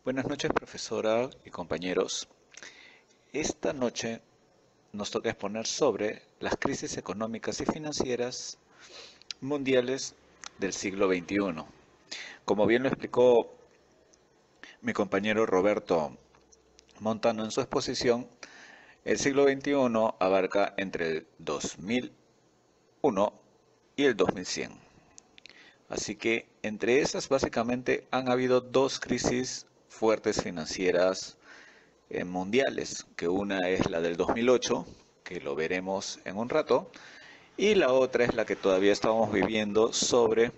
Buenas noches, profesora y compañeros. Esta noche nos toca exponer sobre las crisis económicas y financieras mundiales del siglo XXI. Como bien lo explicó mi compañero Roberto Montano en su exposición, el siglo XXI abarca entre el 2001 y el 2100. Así que entre esas básicamente han habido dos crisis fuertes financieras mundiales, que una es la del 2008, que lo veremos en un rato, y la otra es la que todavía estamos viviendo sobre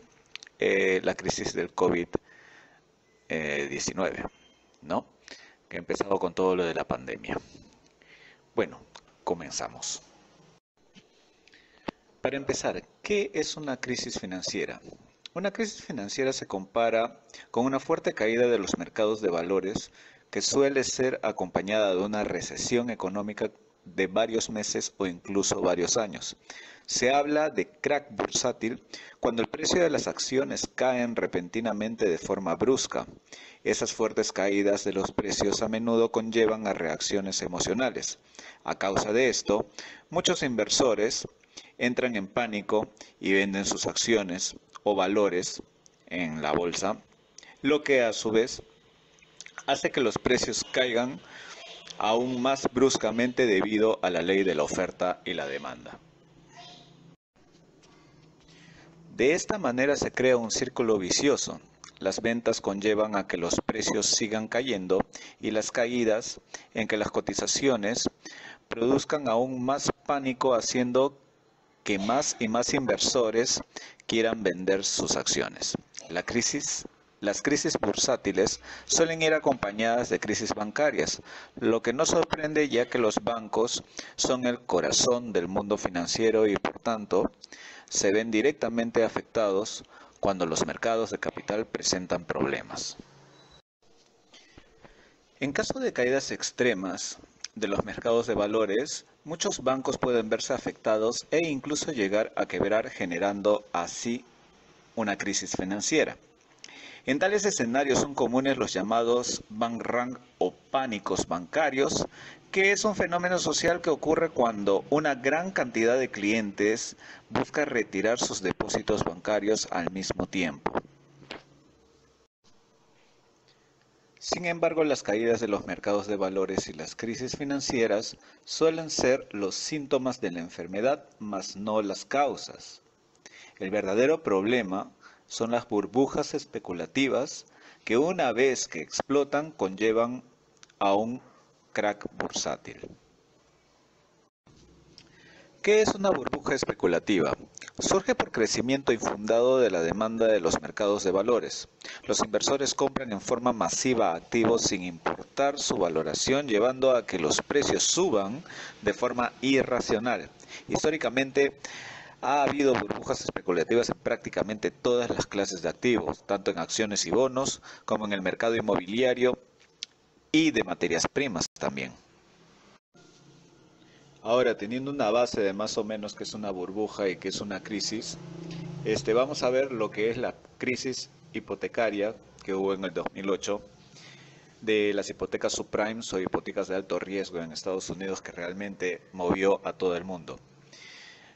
la crisis del COVID-19, ¿no? Que ha empezado con todo lo de la pandemia. Bueno, comenzamos. Para empezar, ¿qué es una crisis financiera? Una crisis financiera se compara con una fuerte caída de los mercados de valores que suele ser acompañada de una recesión económica de varios meses o incluso varios años. Se habla de crack bursátil cuando el precio de las acciones caen repentinamente de forma brusca. Esas fuertes caídas de los precios a menudo conllevan a reacciones emocionales. A causa de esto, muchos inversores entran en pánico y venden sus acciones o valores en la bolsa, lo que a su vez hace que los precios caigan aún más bruscamente debido a la ley de la oferta y la demanda. De esta manera se crea un círculo vicioso. Las ventas conllevan a que los precios sigan cayendo y las caídas en que las cotizaciones produzcan aún más pánico, haciendo que más y más inversores quieran vender sus acciones. Las crisis bursátiles suelen ir acompañadas de crisis bancarias, lo que no sorprende ya que los bancos son el corazón del mundo financiero y por tanto se ven directamente afectados cuando los mercados de capital presentan problemas. En caso de caídas extremas de los mercados de valores, muchos bancos pueden verse afectados e incluso llegar a quebrar, generando así una crisis financiera. En tales escenarios son comunes los llamados bank run o pánicos bancarios, que es un fenómeno social que ocurre cuando una gran cantidad de clientes busca retirar sus depósitos bancarios al mismo tiempo. Sin embargo, las caídas de los mercados de valores y las crisis financieras suelen ser los síntomas de la enfermedad, mas no las causas. El verdadero problema son las burbujas especulativas que una vez que explotan conllevan a un crack bursátil. ¿Qué es una burbuja especulativa? Surge por crecimiento infundado de la demanda de los mercados de valores. Los inversores compran en forma masiva activos sin importar su valoración, llevando a que los precios suban de forma irracional. Históricamente, ha habido burbujas especulativas en prácticamente todas las clases de activos, tanto en acciones y bonos como en el mercado inmobiliario y de materias primas también. Ahora, teniendo una base de más o menos que es una burbuja y que es una crisis, vamos a ver lo que es la crisis hipotecaria que hubo en el 2008 de las hipotecas subprimes o hipotecas de alto riesgo en Estados Unidos, que realmente movió a todo el mundo.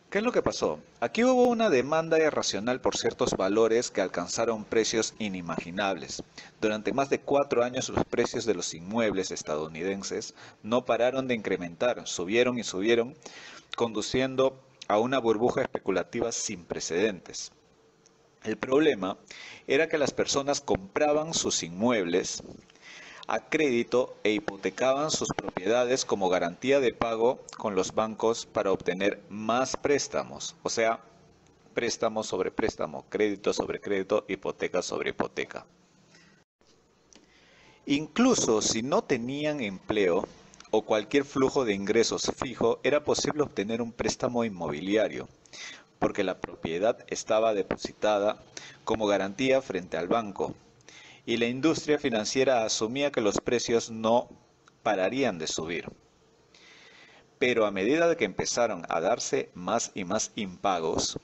¿Qué es lo que pasó? Aquí hubo una demanda irracional por ciertos valores que alcanzaron precios inimaginables. Durante más de 4 años los precios de los inmuebles estadounidenses no pararon de incrementar, subieron y subieron, conduciendo a una burbuja especulativa sin precedentes. El problema era que las personas compraban sus inmuebles a crédito e hipotecaban sus propiedades como garantía de pago con los bancos para obtener más préstamos, o sea, préstamo sobre préstamo, crédito sobre crédito, hipoteca sobre hipoteca. Incluso si no tenían empleo o cualquier flujo de ingresos fijo, era posible obtener un préstamo inmobiliario, porque la propiedad estaba depositada como garantía frente al banco, y la industria financiera asumía que los precios no pararían de subir. Pero a medida de que empezaron a darse más y más impagos,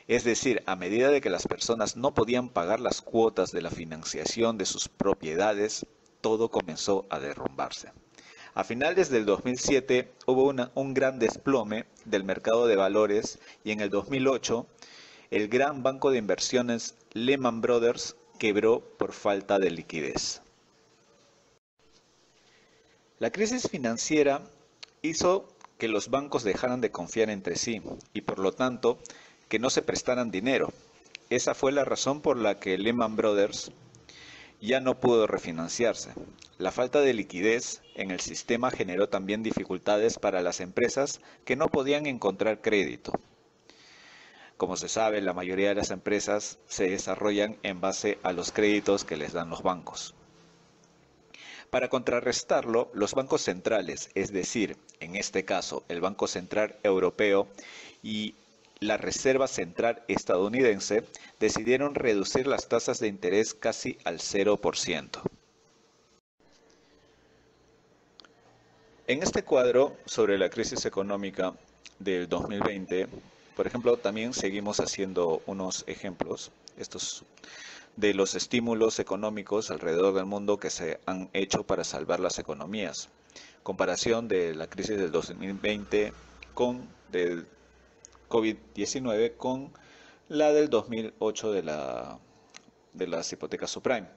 Es decir, a medida de que las personas no podían pagar las cuotas de la financiación de sus propiedades, todo comenzó a derrumbarse. A finales del 2007 hubo un gran desplome del mercado de valores y en el 2008 el gran banco de inversiones Lehman Brothers quebró por falta de liquidez. La crisis financiera hizo que los bancos dejaran de confiar entre sí y por lo tanto que no se prestaran dinero. Esa fue la razón por la que Lehman Brothers ya no pudo refinanciarse. La falta de liquidez en el sistema generó también dificultades para las empresas que no podían encontrar crédito. Como se sabe, la mayoría de las empresas se desarrollan en base a los créditos que les dan los bancos. Para contrarrestarlo, los bancos centrales, es decir, en este caso el Banco Central Europeo y la Reserva Central estadounidense, decidieron reducir las tasas de interés casi al 0%. En este cuadro sobre la crisis económica del 2020, por ejemplo, también seguimos haciendo unos ejemplos, estos de los estímulos económicos alrededor del mundo que se han hecho para salvar las economías. Comparación de la crisis del 2020 del COVID-19 con la del 2008 de las hipotecas subprime.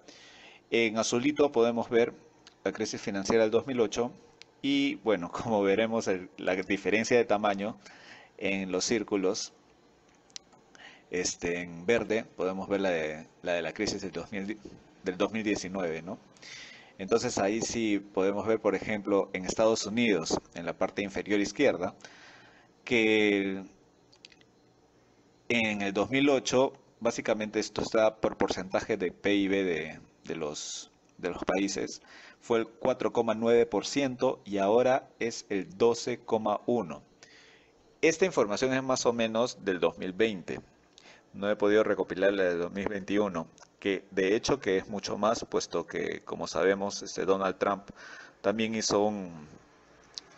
En azulito podemos ver la crisis financiera del 2008 y bueno, como veremos la diferencia de tamaño en los círculos, en verde podemos ver la de la crisis del 2019, ¿no? Entonces ahí sí podemos ver, por ejemplo, en Estados Unidos, en la parte inferior izquierda, que en el 2008, básicamente esto está por porcentaje de PIB de los países, fue el 4,9% y ahora es el 12,1%. Esta información es más o menos del 2020. No he podido recopilar la de 2021, que de hecho que es mucho más, puesto que, como sabemos, Donald Trump también hizo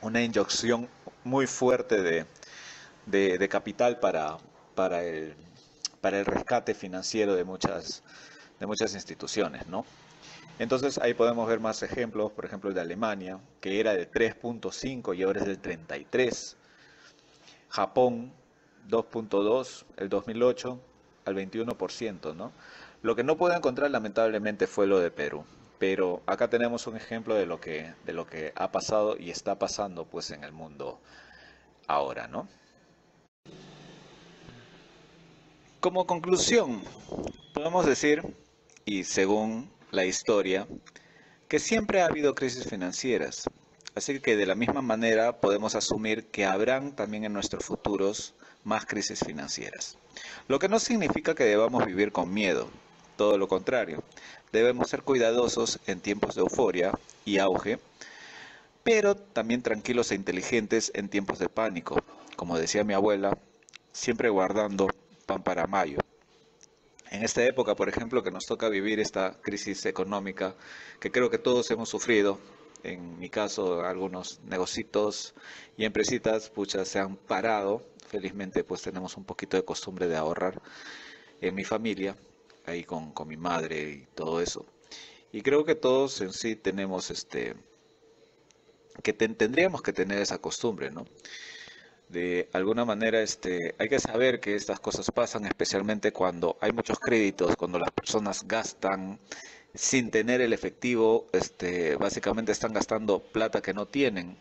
una inyección muy fuerte de capital para el rescate financiero de muchas instituciones, ¿no? Entonces ahí podemos ver más ejemplos, por ejemplo el de Alemania, que era de 3,5 y ahora es del 33. Japón 2,2 el 2008 al 21%, ¿no? Lo que no pude encontrar lamentablemente fue lo de Perú, pero acá tenemos un ejemplo de lo que ha pasado y está pasando pues en el mundo ahora, ¿no? Como conclusión, podemos decir, y según la historia, que siempre ha habido crisis financieras. Así que de la misma manera podemos asumir que habrán también en nuestros futuros más crisis financieras. Lo que no significa que debamos vivir con miedo, todo lo contrario. Debemos ser cuidadosos en tiempos de euforia y auge, pero también tranquilos e inteligentes en tiempos de pánico. Como decía mi abuela, siempre guardando pan para mayo. En esta época, por ejemplo, que nos toca vivir esta crisis económica, que creo que todos hemos sufrido, en mi caso algunos negocios y empresitas, pucha, se han parado. Felizmente pues tenemos un poquito de costumbre de ahorrar en mi familia, ahí con mi madre y todo eso. Y creo que todos en sí tenemos tendríamos que tener esa costumbre, ¿no? De alguna manera, hay que saber que estas cosas pasan, especialmente cuando hay muchos créditos, cuando las personas gastan sin tener el efectivo, básicamente están gastando plata que no tienen.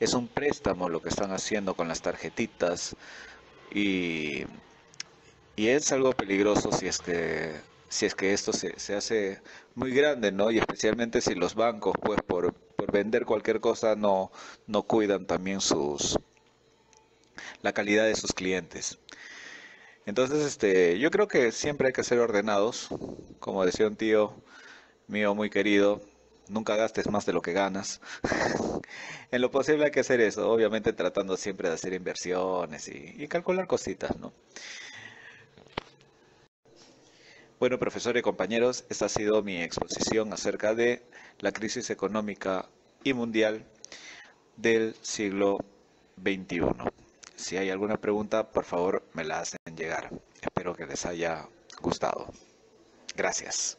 Es un préstamo lo que están haciendo con las tarjetitas y, y es algo peligroso si es que esto se hace muy grande, ¿no? Y especialmente si los bancos, pues por vender cualquier cosa no cuidan también la calidad de sus clientes. Entonces, yo creo que siempre hay que ser ordenados. Como decía un tío mío muy querido, nunca gastes más de lo que ganas. En lo posible hay que hacer eso, obviamente tratando siempre de hacer inversiones y calcular cositas, ¿no? Bueno, profesor y compañeros, esta ha sido mi exposición acerca de la crisis económica y mundial del siglo XXI. Si hay alguna pregunta, por favor, me la hacen llegar. Espero que les haya gustado. Gracias.